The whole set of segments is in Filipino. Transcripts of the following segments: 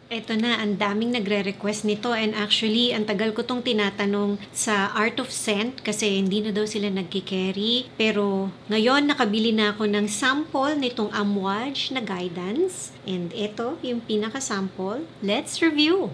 Eto na, ang daming nagre-request nito and actually, ang tagal ko tong tinatanong sa Art of Scent kasi hindi na daw sila nagkikerry. Pero ngayon, nakabili na ako ng sample nitong Amouage na guidance. And ito, yung pinaka-sample. Let's review!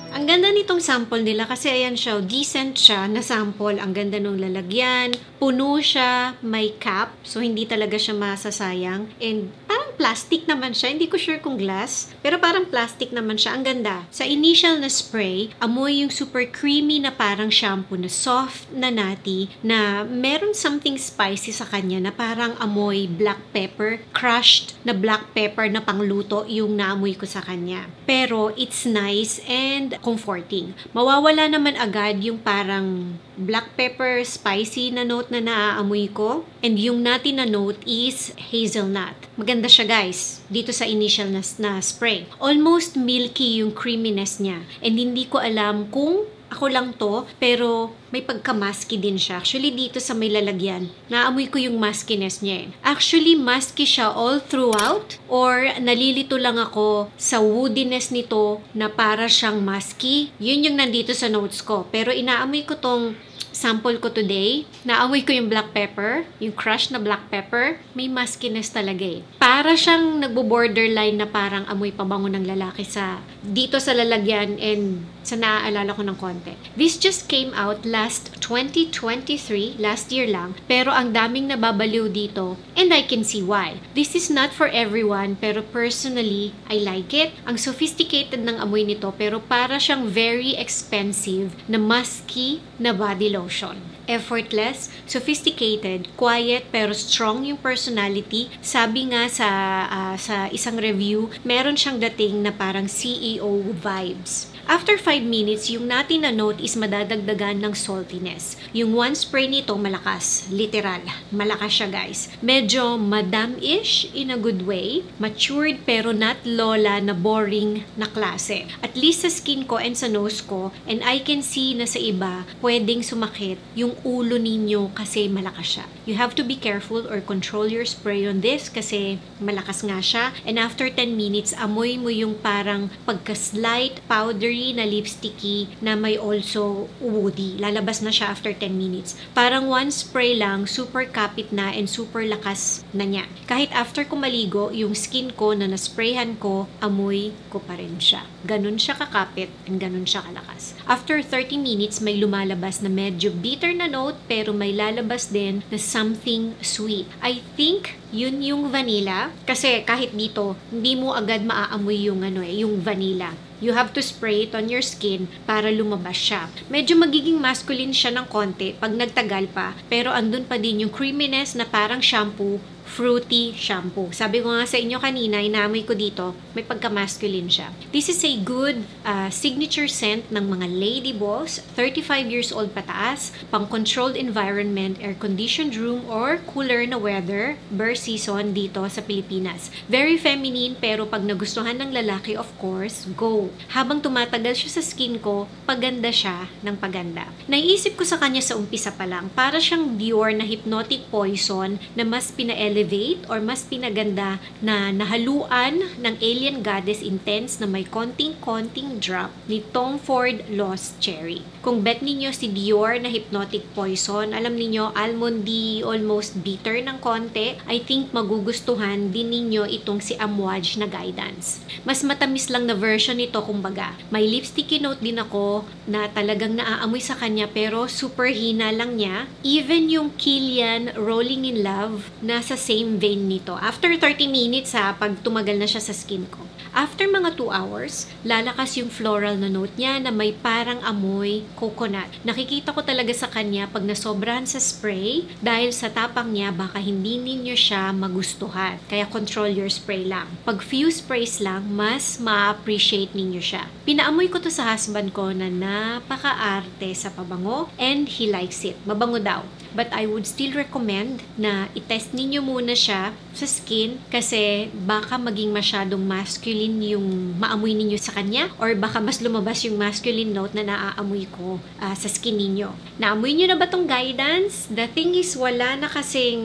Ang ganda nitong sample nila kasi ayan siya, decent siya na sample. Ang ganda nung lalagyan. Puno siya, may cap. So, hindi talaga siya masasayang. And parang plastic naman siya. Hindi ko sure kung glass. Pero parang plastic naman siya. Ang ganda. Sa initial na spray, amoy yung super creamy na parang shampoo na soft na nutty na meron something spicy sa kanya na parang amoy black pepper. Crushed na black pepper na pangluto yung naamoy ko sa kanya. Pero it's nice and comforting. Mawawala naman agad yung parang black pepper spicy na note na naaamoy ko. And yung nutty na note is hazelnut. Maganda siya guys, dito sa initial na spray. Almost milky yung creaminess niya. And hindi ko alam kung ako lang to, pero may pagka-musky din siya. Actually, dito sa may lalagyan, naamoy ko yung muskiness niya eh. Actually, musky siya all throughout or nalilito lang ako sa woodiness nito na para siyang musky. Yun yung nandito sa notes ko. Pero inaamoy ko tong sample ko today. Naamoy ko yung black pepper, yung crushed na black pepper. May muskiness talaga eh. Para siyang nagbo-borderline na parang amoy pabango ng lalaki sa dito sa lalagyan and sa naaalala ko ng konti. This just came out last 2023, last year lang. Pero ang daming nababaliw dito and I can see why. This is not for everyone pero personally, I like it. Ang sophisticated ng amoy nito pero para siyang very expensive na musky na body lotion. Effortless, sophisticated, quiet, pero strong yung personality. Sabi nga sa isang review, meron siyang dating na parang CEO vibes. After 5 minutes, yung natin na note is madadagdagan ng saltiness. Yung one spray nito, malakas. Literal. Malakas siya, guys. Medyo madam-ish in a good way. Matured pero not lola na boring na klase. At least sa skin ko and sa nose ko, and I can see na sa iba, pwedeng sumakit yung ulo ninyo kasi malakas siya. You have to be careful or control your spray on this kasi malakas nga siya. And after 10 minutes, amoy mo yung parang pagka-slight, powdery, na lipsticky na may also woody. Lalabas na siya after 10 minutes. Parang one spray lang, super kapit na and super lakas na niya. Kahit after ko maligo, yung skin ko na nasprayhan ko, amoy ko pa rin siya. Ganun siya kakapit and ganun siya kalakas. After 30 minutes, may lumalabas na medyo bitter na note pero may lalabas din na something sweet. I think yun yung vanilla kasi kahit dito, hindi mo agad maaamoy yung yung vanilla. You have to spray it on your skin para lumabas siya. Medyo magiging masculine siya ng konti pag nagtagal pa, pero andun pa din yung creaminess na parang shampoo, fruity shampoo. Sabi ko nga sa inyo kanina, inaamoy ko dito, may pagka-masculine siya. This is a good signature scent ng mga lady boss, 35 years old pataas, pang controlled environment, air-conditioned room, or cooler na weather, burr season dito sa Pilipinas. Very feminine, pero pag nagustuhan ng lalaki, of course, go. Habang tumatagal siya sa skin ko, paganda siya ng paganda. Naiisip ko sa kanya sa umpisa pa lang, para siyang Dior na hypnotic poison na mas pina-elevate or mas pinaganda na nahaluan ng Alien Goddess Intense na may konting-konting drop ni Tom Ford Lost Cherry. Kung bet ninyo si Dior na hypnotic poison, alam ninyo almondy, almost bitter ng konti, I think magugustuhan din ninyo itong si Amouage na guidance. Mas matamis lang na version nito kumbaga. May lipsticky note din ako na talagang naaamoy sa kanya pero super hina lang niya. Even yung Kilian Rolling in Love nasa same vein nito. After 30 minutes pag tumagal na siya sa skin ko. After mga 2 hours, lalakas yung floral na note niya na may parang amoy coconut. Nakikita ko talaga sa kanya pag nasobrahan sa spray dahil sa tapang niya baka hindi ninyo siya magustuhan. Kaya control your spray lang. Pag few sprays lang, mas ma-appreciate ninyo siya. Pinaamoy ko to sa husband ko na napaka-arte sa pabango and he likes it. Mabango daw. But I would still recommend na itest ninyo muna siya sa skin kasi baka maging masyadong masculine yung maamoy ninyo sa kanya or baka mas lumabas yung masculine note na naaamoy ko sa skin ninyo. Naamoy nyo na ba tong guidance? The thing is, wala na kasing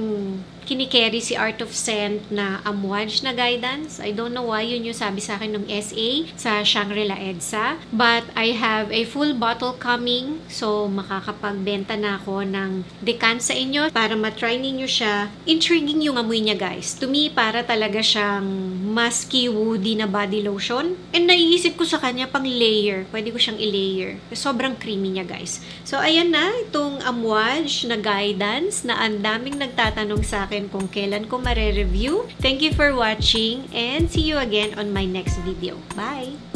kinikerry si Art of Scent na Amouage na guidance. I don't know why, yun yung sabi sa akin ng SA sa Shangri-La EDSA. But I have a full bottle coming, so makakapagbenta na ako ng decant sa inyo para matry ninyo siya. Intriguing yung amoy niya guys. To me, para talaga siyang musky, woody na body lotion. And naiisip ko sa kanya pang layer. Pwede ko siyang i-layer. Sobrang creamy niya guys. So ayan na, itong Amouage na guidance na ang daming nagtatanong sa akin kung kailan ko mare-review. Thank you for watching and see you again on my next video. Bye!